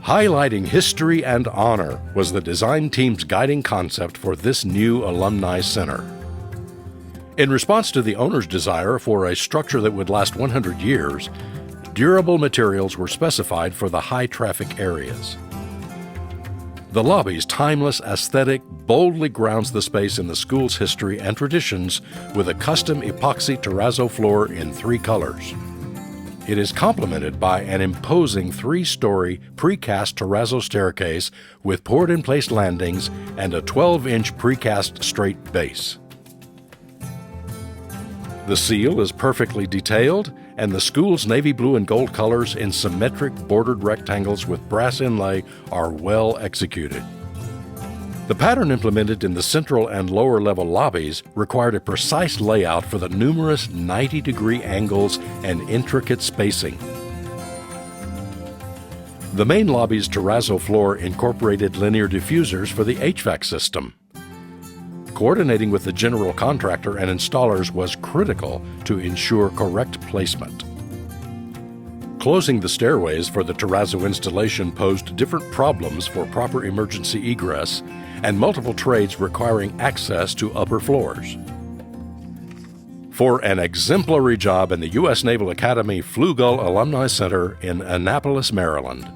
Highlighting history and honor was the design team's guiding concept for this new Alumni Center. In response to the owner's desire for a structure that would last 100 years, durable materials were specified for the high-traffic areas. The lobby's timeless aesthetic boldly grounds the space in the school's history and traditions with a custom epoxy terrazzo floor in 3 colors. It is complemented by an imposing 3-story precast terrazzo staircase with poured-in-place landings and a 12-inch precast straight base. The seal is perfectly detailed, and the school's navy blue and gold colors in symmetric bordered rectangles with brass inlay are well executed. The pattern implemented in the central and lower level lobbies required a precise layout for the numerous 90-degree angles and intricate spacing. The main lobby's terrazzo floor incorporated linear diffusers for the HVAC system. Coordinating with the general contractor and installers was critical to ensure correct placement. Closing the stairways for the terrazzo installation posed different problems for proper emergency egress and multiple trades requiring access to upper floors. For an exemplary job in the U.S. Naval Academy Fluegel Alumni Center in Annapolis, Maryland,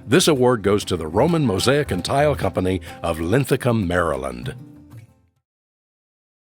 this award goes to the Roman Mosaic and Tile Company of Linthicum, Maryland.